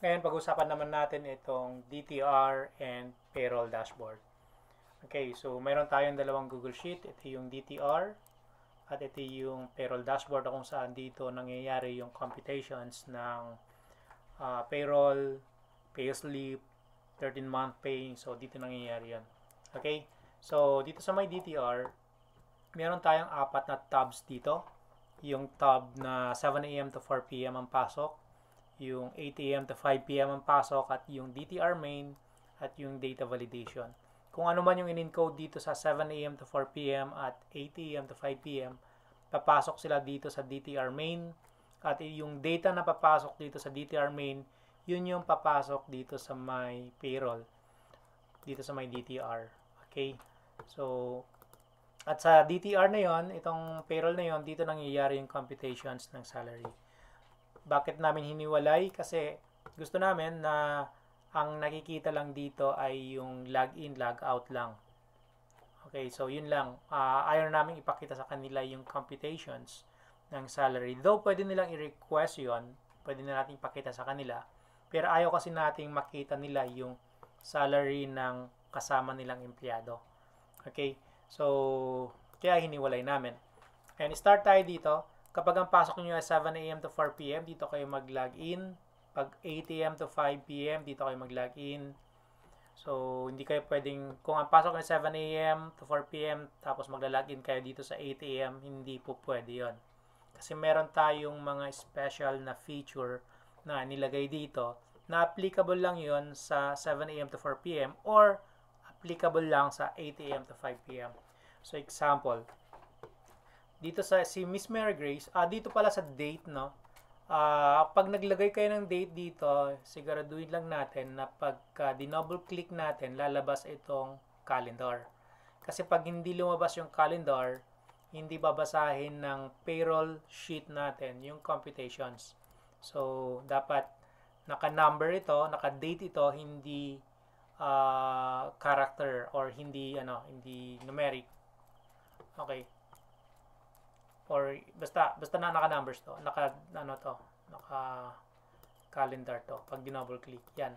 Ngayon, pag-usapan naman natin itong DTR and payroll dashboard. Okay, so mayroon tayong dalawang Google Sheet. Ito yung DTR at ito yung payroll dashboard kung saan dito nangyayari yung computations ng payroll, payslip, 13-month pay. So, dito nangyayari yan. Okay, so dito sa may DTR, meron tayong apat na tabs dito. Yung tab na 7 a.m. to 4 p.m. ang pasok, yung 8 a.m. to 5 p.m. ang pasok, at yung DTR main at yung data validation. Kung ano man yung in-encode dito sa 7 a.m. to 4 p.m. at 8 a.m. to 5 p.m., papasok sila dito sa DTR main, at yung data na papasok dito sa DTR main, yun yung papasok dito sa my payroll, dito sa my DTR. Okay? So, at sa DTR na yon, itong payroll na yon, dito nangyayari yung computations ng salary. Bakit namin hiniwalay? Kasi gusto namin na ang nakikita lang dito ay yung log-in, log-out lang. Okay, so yun lang. Ayaw namin ipakita sa kanila yung computations ng salary. Though pwede nilang i-request yon, pwede na natin ipakita sa kanila. Pero ayaw kasi nating makita nila yung salary ng kasama nilang empleyado. Okay, so kaya hiniwalay namin. And start tayo dito. Kapag ang pasok nyo ay 7 a.m. to 4 p.m., dito kayo mag-login. Pag 8 a.m. to 5 p.m., dito kayo mag-login. So, hindi kayo pwedeng, kung ang pasok ay 7 a.m. to 4 p.m., tapos magla-login kayo dito sa 8 a.m., hindi po pwede yon. Kasi meron tayong mga special na feature na nilagay dito na applicable lang yon sa 7 a.m. to 4 p.m. or applicable lang sa 8 a.m. to 5 p.m. So, example, dito sa si Miss Mary Grace, dito pala sa date, no? Pag naglagay kayo ng date dito, siguraduhin lang natin na pagka di-double click natin, lalabas itong calendar. Kasi pag hindi lumabas yung calendar, hindi babasahin ng payroll sheet natin yung computations. So, dapat naka-number ito, naka-date ito, hindi character or hindi numeric. Okay. Or basta na naka-numbers to, naka calendar to pag di-double click. Yan.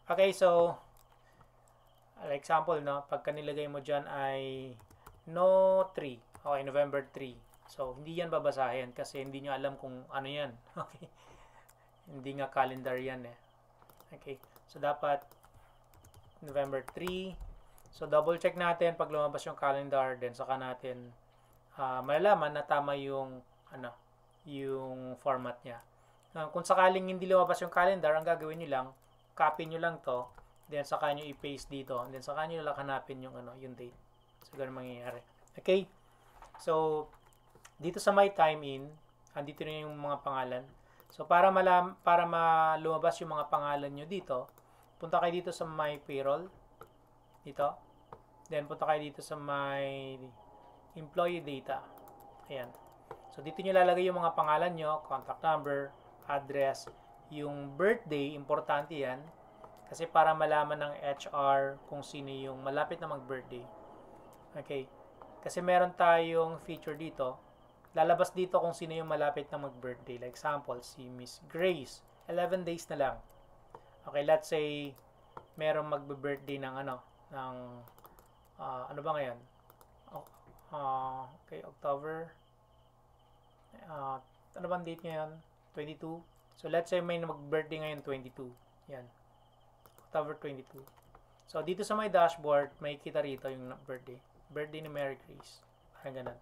Okay, so example, no, pagka nilagay mo diyan ay no 3. Okay, November 3. So, hindi yan babasahin kasi hindi nyo alam kung ano yan. Okay. Hindi nga calendar yan eh. Okay. So, dapat November 3. So, double check natin pag lumabas yung calendar, then saka natin malalaman na tama yung yung format niya. Kung sakaling hindi lumabas yung calendar, ang gagawin niyo lang, copy niyo lang to, then saka niyo i-paste dito, then saka niyo lang hanapin yung yung date. So, ganun mangyayari. Okay? So, dito sa my time in, andito na yung mga pangalan. So, para lumabas yung mga pangalan nyo dito, punta kayo dito sa my payroll. Dito. Then, punta kayo dito sa my employee data. Ayan. So, dito nyo lalagay yung mga pangalan nyo, contact number, address, yung birthday, importante yan. Kasi para malaman ng HR kung sino yung malapit na mag-birthday. Okay. Kasi meron tayong feature dito. Lalabas dito kung sino yung malapit na mag-birthday. Like example, si Miss Grace. 11 days na lang. Okay, let's say, meron mag-birthday ng ano ba ngayon? Okay, October. Ano bang date ngayon? 22. So, let's say may mag-birthday ngayon 22. Yan. October 22. So, dito sa my dashboard, may kita rito yung birthday. Birthday ni Mary Grace. Parang ganun.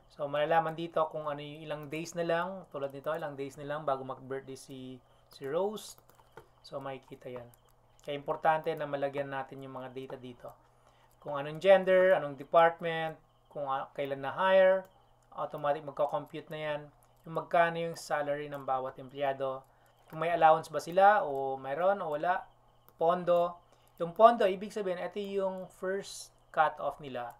So, malalaman dito kung ano yung ilang days na lang. Tulad nito, ilang days na lang bago mag-birthday si Rose. So, makikita yan. Kaya importante na malagyan natin yung mga data dito. Kung anong gender, anong department, kung kailan na-hire, automatic magko-compute na yan. Yung magkano yung salary ng bawat empleyado. Kung may allowance ba sila o mayroon o wala. Pondo. Yung pondo, ibig sabihin, ito yung first cut-off nila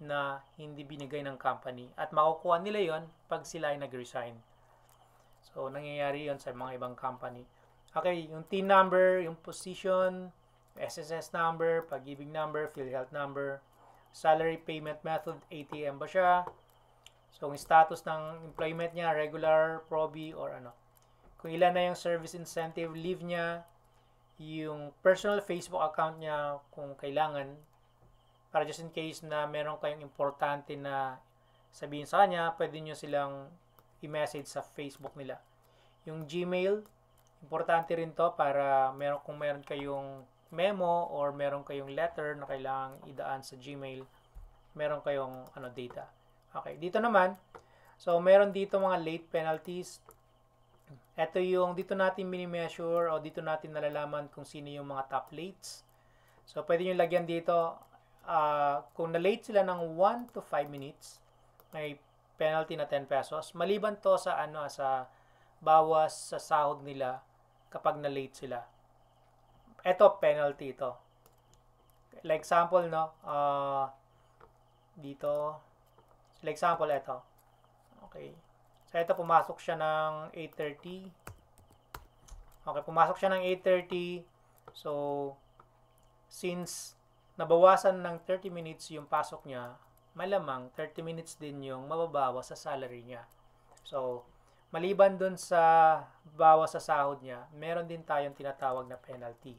na hindi binigay ng company. At makukuha nila yon pag sila ay nag-resign. So, nangyayari yon sa mga ibang company. Okay, yung team number, yung position, SSS number, pag-ibig number, PhilHealth number, salary payment method, ATM ba siya? So, yung status ng employment niya, regular, proby, or ano. kung ilan na yung service incentive leave niya, yung personal Facebook account niya kung kailangan, para just in case na meron kayong importante na sabihin sa kanya, pwede nyo silang i-message sa Facebook nila. Yung Gmail, importante rin to para kung meron kayong memo or meron kayong letter na kailangang idaan sa Gmail, meron kayong data. Okay, dito naman, so meron dito mga late penalties. Ito yung dito natin mini-measure o dito natin nalalaman kung sino yung mga top lates. So pwede nyo lagyan dito, kung na-late sila ng 1 to 5 minutes, may penalty na 10 pesos. Maliban to sa sa bawas sa sahod nila kapag na-late sila. Ito penalty ito. Like example dito, like example ito. Okay. So ito pumasok siya ng 8:30. Okay, pumasok siya ng 8:30. So since nabawasan ng 30 minutes yung pasok niya, malamang 30 minutes din yung mababawas sa salary niya. So, maliban dun sa bawas sa sahod niya, meron din tayong tinatawag na penalty,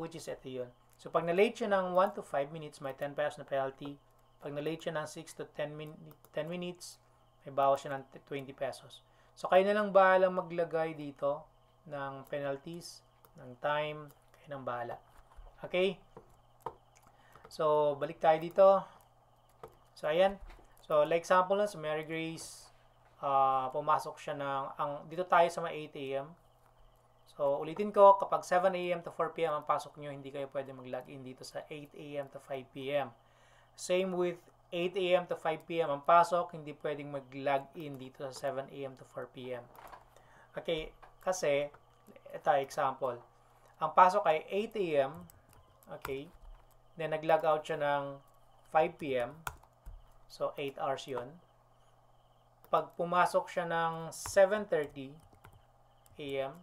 which is ito yun. So, pag na-late siya ng 1 to 5 minutes, may 10 pesos na penalty. Pag na-late siya ng 6 to 10 minutes, may bawas siya ng 20 pesos. So, kayo na lang bahala maglagay dito ng penalties, ng time, kayo nang bahala. Okay? So, balik tayo dito. So, ayan. So, like example na, sa Mary Grace, pumasok siya dito tayo sa mga 8 a.m. So, ulitin ko, kapag 7 a.m. to 4 p.m. ang pasok nyo, hindi kayo pwede mag-login dito sa 8 a.m. to 5 p.m. Same with 8 a.m. to 5 p.m. ang pasok, hindi pwedeng mag-login dito sa 7 a.m. to 4 p.m. Okay, kasi, ito example. Ang pasok ay 8 a.m. Okay, then nag-log out siya ng 5 p.m. So, 8 hours yun. Pag pumasok siya ng 7:30 a.m.,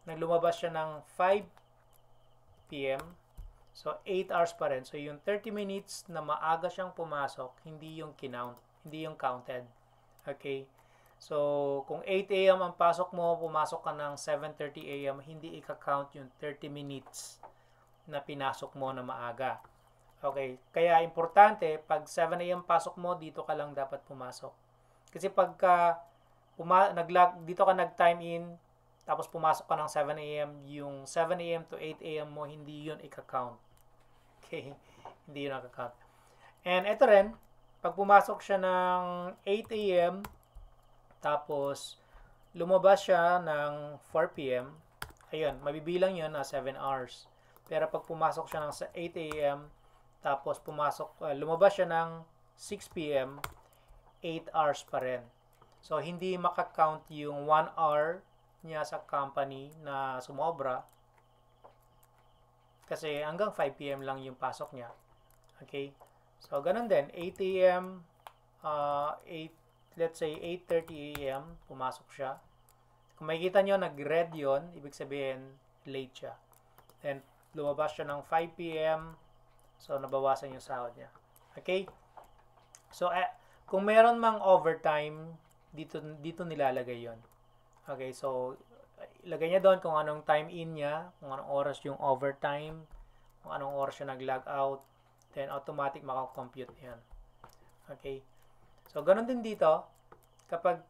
naglumabas siya ng 5 p.m., so 8 hours pa rin. So, yung 30 minutes na maaga siyang pumasok, hindi yung counted. Okay? So, kung 8 a.m. ang pasok mo, pumasok ka ng 7:30 a.m., hindi i-count yung 30 minutes na pinasok mo na maaga. Okay, kaya importante, pag 7 a.m. pasok mo, dito ka lang dapat pumasok. Kasi pagka dito ka nag-time in, tapos pumasok ka ng 7 a.m., yung 7 a.m. to 8 a.m. mo, hindi yun i-count. Okay, hindi yun i-count. And ito rin, pag pumasok siya ng 8 a.m., tapos lumabas siya ng 4 p.m., ayun, mabibilang yun na 7 hours. Pero pag pumasok siya ng 8 a.m., tapos lumabas siya ng 6 p.m., 8 hours pa rin. So, hindi makakount yung 1 hour niya sa company na sumobra kasi hanggang 5 p.m. lang yung pasok niya. Okay? So, ganun din. 8 a.m., let's say 8:30 a.m., pumasok siya. Kung makikita nyo, nag-red yun, ibig sabihin, late siya. Then, lumabas siya ng 5 p.m., so, nabawasan yung sahod niya. Okay? So, kung meron mang overtime, dito nilalagay yon. Okay, so, ilagay niya doon kung anong time in niya, kung anong oras yung overtime, kung anong oras siya nag-log out, then automatic makakompute yan. Okay? So, ganun din dito, kapag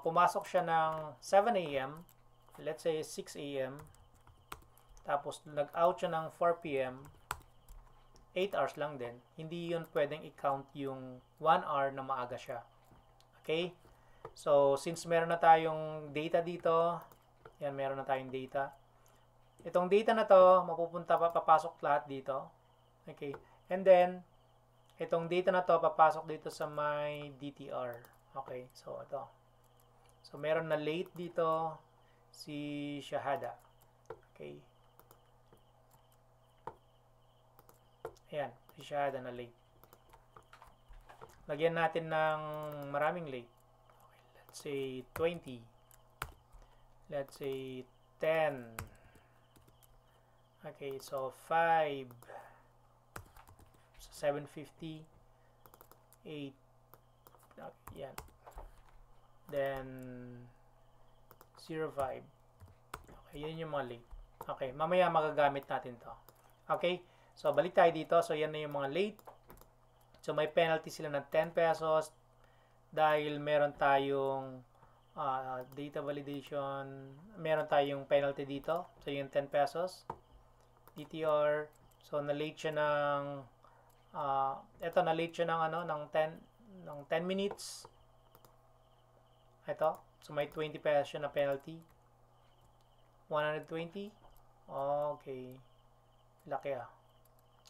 pumasok siya ng 7 a.m., let's say 6 a.m., tapos nag-out siya ng 4 p.m., 8 hours lang din. Hindi yun pwedeng i-count yung 1 hour na maaga siya. Okay? So, since meron na tayong data dito, yan, meron na tayong data. Itong data na to, papasok lahat dito. Okay? And then, itong data na to, papasok dito sa my DTR. Okay? So, ito. So, meron na late dito si Shahada. Okay? Ayan, si Shahada na late. Lagyan natin ng maraming late. Okay, let's say 20. Let's say 10. Okay, so 5. So 750. 8. Okay, yan. Then 05. Okay, yun yung mga late. Okay, mamaya magagamit natin to. Okay, so balik tayo dito. So yan na yung mga late. So may penalty sila ng 10 pesos dahil meron tayong data validation, meron tayong penalty dito. So yung 10 pesos. DTR, so na-late siya ng na-late siya ng ng 10 minutes. Ito, so may 20 pesos siya na penalty. 120. Okay. Laki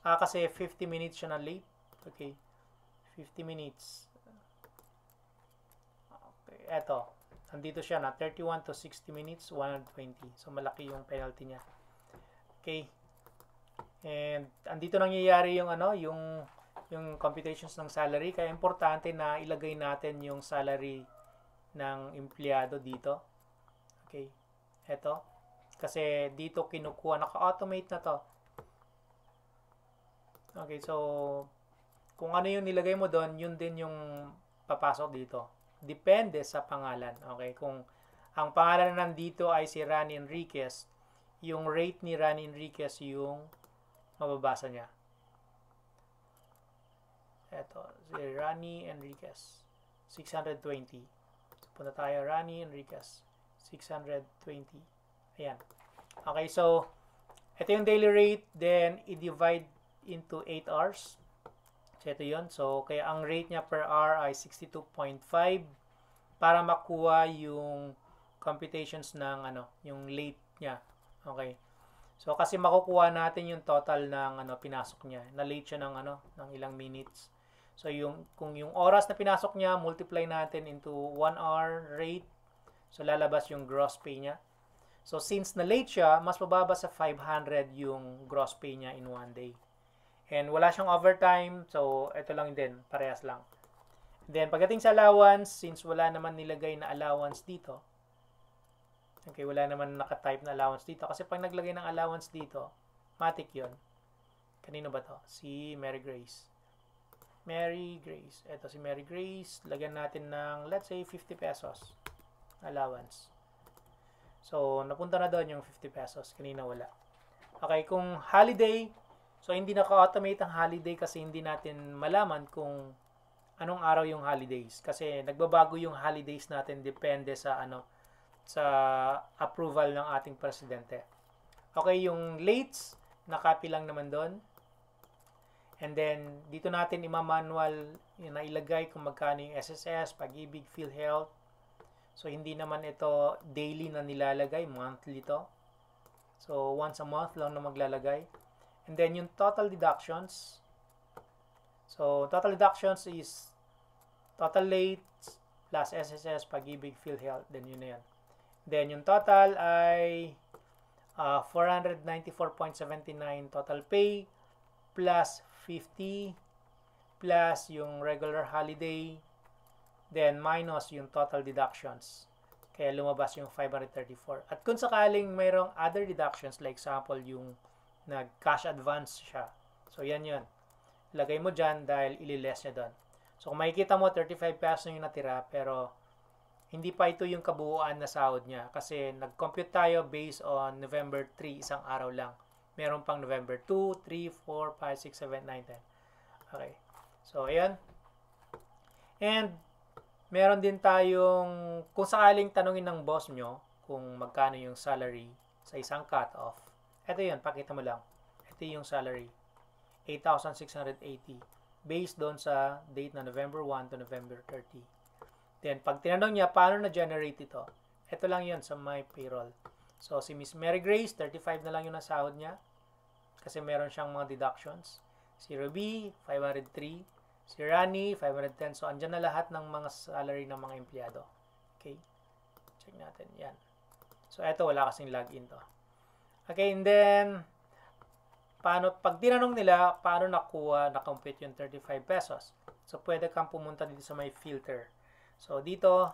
kasi 50 minutes siya na late. Okay. 50 minutes. Okay, eto. Andito siya na 31 to 60 minutes, 120. So malaki yung penalty niya. Okay. And andito nangyayari yung yung computations ng salary, kaya importante na ilagay natin yung salary ng empleyado dito. Okay. Eto. Kasi dito kinukuha, naka-automate na to. Okay, so kung ano yung nilagay mo doon, yun din yung papasok dito. Depende sa pangalan. Okay, kung ang pangalan nandito ay si Rani Enriquez, yung rate ni Rani Enriquez yung mababasa niya. Eto, si Rani Enriquez, 620. Punta tayo, Rani Enriquez, 620. Ayan. Okay, so ito yung daily rate, then i-divide into 8 hours. So ito yun. So kaya ang rate niya per hour ay 62.5 para makuha yung computations ng yung late niya. Okay. So kasi makukuha natin yung total ng pinasok niya. Na-late siya ng ng ilang minutes. So kung yung oras na pinasok niya, multiply natin into 1 hour rate. So lalabas yung gross pay niya. So since na-late siya, mas mababa sa 500 yung gross pay niya in 1 day. And wala siyang overtime, so ito lang din, parehas lang. Then pagdating sa allowance, since wala naman nilagay na allowance dito, okay, wala naman naka-type na allowance dito, kasi pag naglagay ng allowance dito, matik yun. Kanino ba to? Si Mary Grace. Mary Grace. Ito si Mary Grace. Lagyan natin ng, let's say, 50 pesos allowance. So, napunta na doon yung 50 pesos. Kanina wala. Okay, kung holiday, so hindi naka-automate ang holiday kasi hindi natin malaman kung anong araw yung holidays. Kasi nagbabago yung holidays natin depende sa sa approval ng ating presidente. Okay, yung lates, nakapi lang naman doon. And then, dito natin ima-manual na ilagay kung magkano yung SSS, Pag-ibig, PhilHealth. So, hindi naman ito daily na nilalagay, monthly to. So, once a month lang na maglalagay. And then, yung total deductions. So, total deductions is total late plus SSS, Pag-ibig, PhilHealth. Then, yun na yan. Then, yung total ay 494.79 total pay plus 50 plus yung regular holiday, then minus yung total deductions. Kaya lumabas yung 534. At kung sakaling mayroong other deductions, like example yung nag-cash advance siya. So yan yun. Lagay mo dyan dahil ililess niya doon. So kung makikita mo 35 pesos yung natira, pero hindi pa ito yung kabuuan na sahod niya. Kasi nag-compute tayo based on November 3, isang araw lang. Meron pang November 2, 3, 4, 5, 6, 7, 9, 10. Okay. So, ayan. And, meron din tayong, kung sakaling tanungin ng boss nyo kung magkano yung salary sa isang cut-off. Ito yun, pakita mo lang. Ito yung salary. 8,680. Based doon sa date na November 1 to November 30. Then, pag tinanong niya, paano na-generate ito? Ito lang yun sa my payroll. So, si Miss Mary Grace, 35 na lang yung nasahod niya. Kasi meron siyang mga deductions. Si Ruby, 503. Si Rani, 510. So, andyan na lahat ng mga salary ng mga empleyado. Okay? Check natin. Yan. So, eto, wala kasing login to. Okay, and then, pag tinanong nila, paano na-compute yung 35 pesos? So, pwede kang pumunta dito sa may filter. So, dito,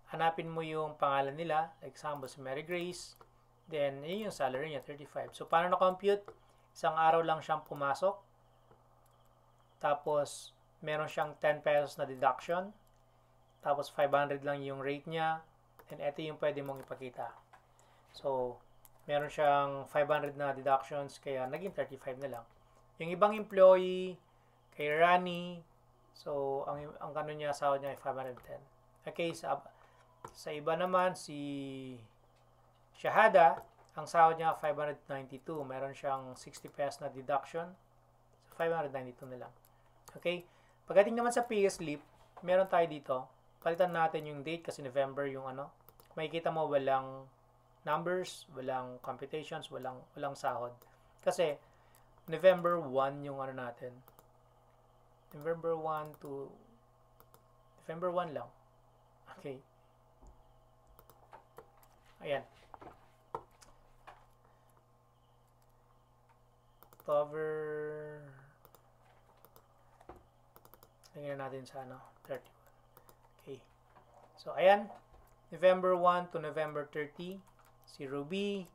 hanapin mo yung pangalan nila. Like example, si Mary Grace. Then, yun yung salary niya, 35. So, paano na-compute? Isang araw lang siyang pumasok. Tapos, meron siyang 10 pesos na deduction. Tapos, 500 lang yung rate niya. and ito yung pwede mong ipakita. So, meron siyang 500 na deductions, kaya naging 35 na lang. Yung ibang employee, kay Rani, so, ang kano niya, sahod niya ay 510. Okay, sa iba naman, si Shahada, ang sahod niya 592. Meron siyang 60 pesos na deduction. So, 592 na lang. Okay? Pagdating naman sa payslip, meron tayo dito. Palitan natin yung date kasi November yung ano. Makikita mo walang numbers, walang computations, walang sahod. Kasi November 1 yung ano natin. November 1 to November 1 lang. Okay. Ayan. Cover. Tingnan natin sa ano, 31. Okay. So, ayan. November 1 to November 30. Si Ruby.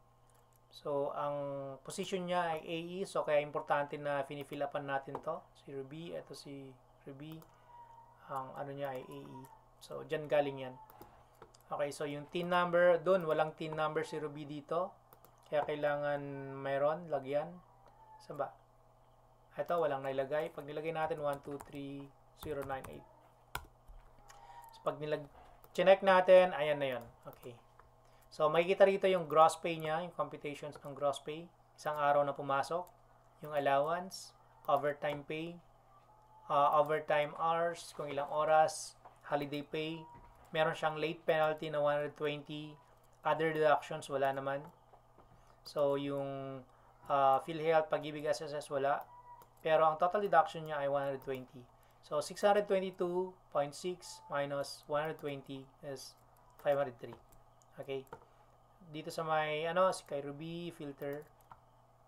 So, ang position niya ay AE. So, kaya importante na finifill upan natin to. Si Ruby. Ito si Ruby. Ang ano niya ay AE. So, dyan galing yan. Okay, so yung TIN number, doon walang TIN number si Ruby dito. Kaya kailangan mayroon, lagyan. Saan ba? Ito, walang nailagay. Pag nilagay natin 123098. So, pag chinek natin, ayan na yun. Okay. So, makikita rito yung gross pay niya, yung computations ng gross pay. Isang araw na pumasok. Yung allowance, overtime pay, overtime hours, kung ilang oras, holiday pay. Meron siyang late penalty na 120. Other deductions, wala naman. So, yung PhilHealth, Pag-ibig, SSS, wala. Pero ang total deduction niya ay 120. So, 622.6 minus 120 is 503. Okay. Dito sa may, si kay Ruby filter.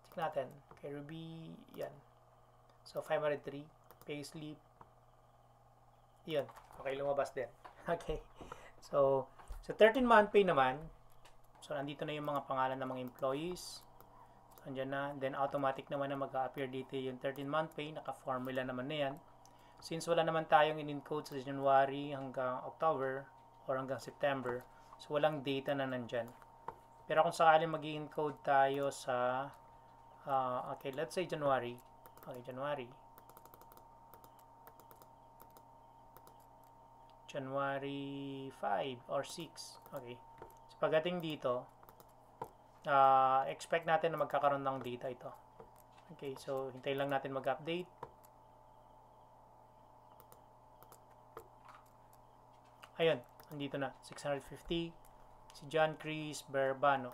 Check natin. Kay Ruby, yan. So, 503. Payslip. Yan. Okay, lumabas din. Okay. So, sa 13-month pay naman, so, nandito na yung mga pangalan ng mga employees. So, andyan na. Then, automatic naman na mag-appear dito yung 13-month pay. Naka-formula naman na yan. Since wala naman tayong in-encode sa January hanggang October or hanggang September, so, walang data na nandyan. Pero kung sakaling mag-i-encode tayo sa, okay, let's say January. Okay, January 5 or 6. Okay. So, pagdating dito, expect natin na magkakaroon ng data ito. Okay. So, hintayin lang natin mag-update. Ayun. Andito na. 650. Si John Chris Berbano.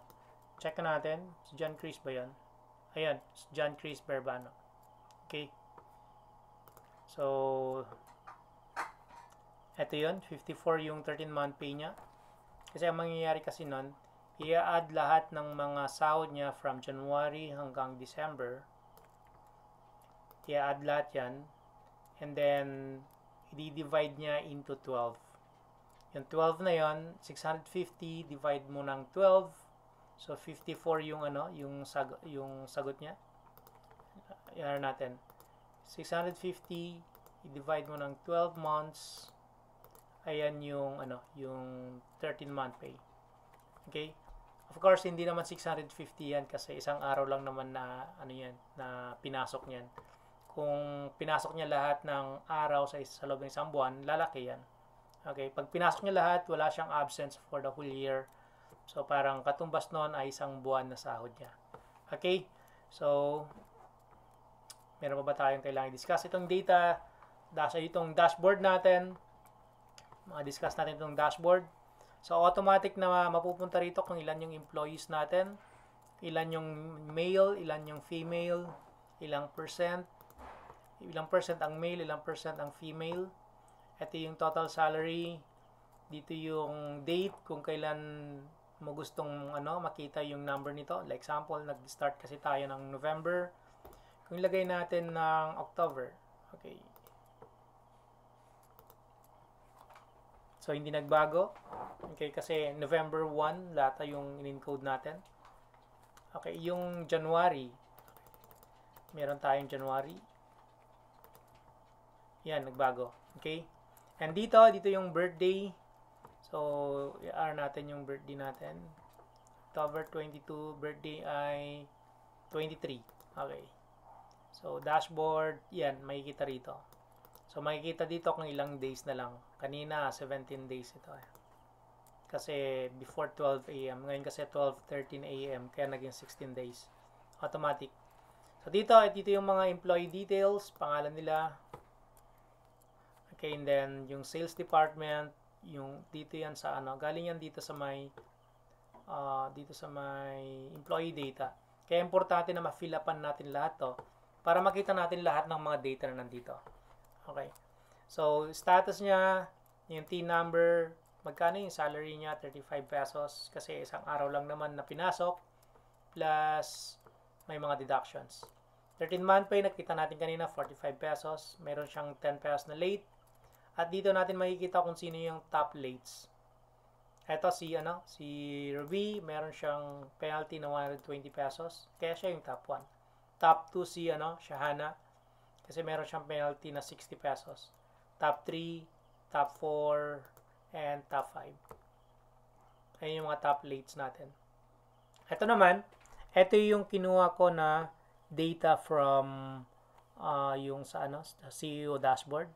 Check natin. Si John Chris ba yan? Ayan. Si John Chris Berbano. Okay. So, ito yun, 54 yung 13-month pay niya. Kasi ang mangyayari kasi nun, i-add lahat ng mga sahod niya from January hanggang December. I-add lahat yan. And then, i-divide niya into 12. Yung 12 na yon, 650 divide mo ng 12. So, 54 yung yung sagot niya. Yan natin. 650 i-divide mo ng 12 months. Ayan yung yung 13-month pay. Okay? Of course, hindi naman 650 yan kasi isang araw lang naman na na pinasok niyan. Kung pinasok niya lahat ng araw sa loob ng isang buwan, lalaki yan. Okay, pag pinasok niya lahat, wala siyang absence for the whole year. So parang katumbas noon ay isang buwan na sahod niya. Okay? So meron pa ba tayong kailangan i-discuss? Itong data, itong dashboard natin, discuss natin itong dashboard. So, automatic na mapupunta rito kung ilan yung employees natin, ilan yung male, ilan yung female, ilang percent ang male, ilang percent ang female. Ito yung total salary. Dito yung date kung kailan mo gustong makita yung number nito. Like example, nag-start kasi tayo ng November. Kung ilagay natin ng October. Okay. So, hindi nagbago. Okay, kasi November 1, lahat yung in-encode natin. Okay, yung January. Meron tayong January. Yan, nagbago. Okay? And dito yung birthday. So, i-R natin yung birthday natin. October 22, birthday ay 23. Okay. So, dashboard, yan, makikita rito. So, makikita dito kung ilang days na lang. Kanina, 17 days ito. Kasi before 12 a.m. Ngayon kasi 12:13 a.m. Kaya naging 16 days. Automatic. So, dito yung mga employee details, pangalan nila. Okay, and then, yung sales department, yung dito yan sa ano, galing yan dito sa may employee data. Kaya importante na ma-fill upan natin lahat to para makita natin lahat ng mga data na nandito. Okay. So, status niya, yung T number, magkano yung salary niya? 35 pesos. Kasi isang araw lang naman na pinasok. Plus, may mga deductions. 13-month pay, nakita natin kanina, 45 pesos. Meron siyang 10 pesos na late. At dito natin makikita kung sino yung top lates. Ito si Ruby, meron siyang penalty na 120 pesos. Kaya siya yung top 1. Top 2 si Shahana. Kasi meron siyang penalty na 60 pesos. Top 3, top 4, and top 5. Ayun yung mga top lates natin. Ito naman, ito yung kinuha ko na data from yung sa CEO dashboard.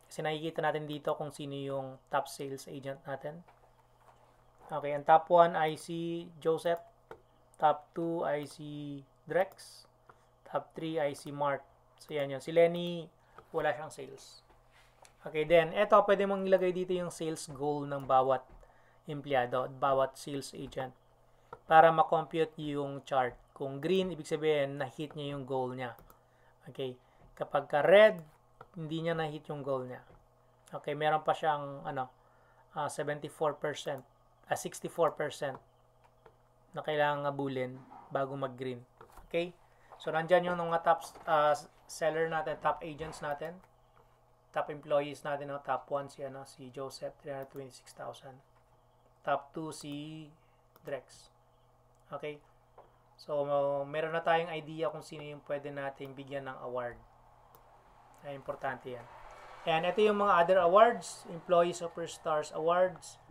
Kasi nakikita natin dito kung sino yung top sales agent natin. Okay, ang top 1 ay si Joseph. Top 2 ay si Drex. Top 3 ay si Mark. So, yan yun. Si Lenny, wala siyang sales. Okay, then, eto, pwede mong ilagay dito yung sales goal ng bawat empleyado, bawat sales agent. Para makompute yung chart. Kung green, ibig sabihin, na-hit niya yung goal niya. Okay. Kapag ka red, hindi niya na-hit yung goal niya. Okay, meron pa siyang, 64%, 64% na kailangan abulin bago mag-green. Okay? So, nandyan yung mga top seller natin, top agents natin, top employees natin, top 1 si Joseph, 326,000. Top 2 si Drex. Okay? So, meron na tayong idea kung sino yung pwede nating bigyan ng award. Ay, importante yan. And ito yung mga other awards, Employee Superstars Awards.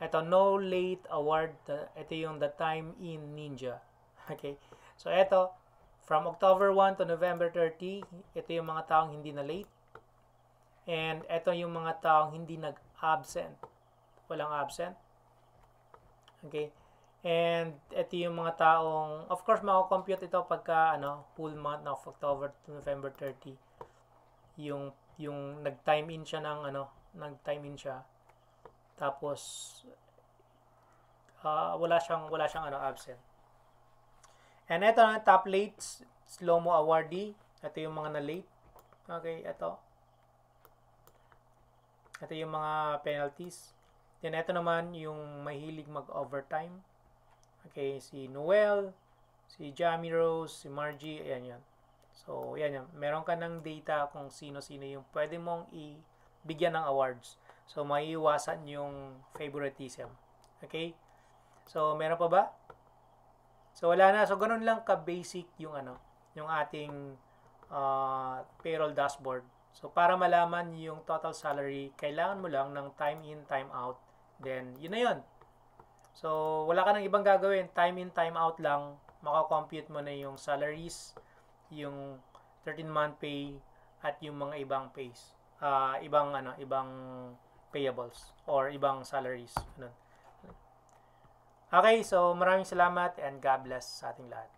Ito, No Late Award. Ito yung The Time in Ninja. Okay? So, ito, from October 1 to November 30, ito yung mga taong hindi na late. And ito yung mga taong hindi nag-absent. Walang absent. Okay? And ito yung mga taong, of course, makakompute ito pagka, full month of October to November 30. Yung nag-time in siya nag-time in siya. Tapos, wala siyang absent. And ito na, top lates, slow-mo awardee. Ito yung mga na-late. Okay, ito. Ito yung mga penalties. Then, ito naman yung mahilig mag-overtime. Okay, si Noel, si Jamie Rose, si Margie, ayan yan. So, yan yan. Meron ka ng data kung sino-sino yung pwede mong ibigyan ng awards. So, maiiwasan yung favoritism. Okay? So, meron pa ba? So, wala na. So, ganun lang ka-basic yung yung ating payroll dashboard. So, para malaman yung total salary, kailangan mo lang ng time in, time out. Then, yun na yun. So, wala ka nang ibang gagawin. Time in, time out lang. Makakompute mo na yung salaries, yung 13-month pay, at yung mga ibang pays. Ibang payables or ibang salaries. Okay, so maraming salamat and God bless sa ating lahat.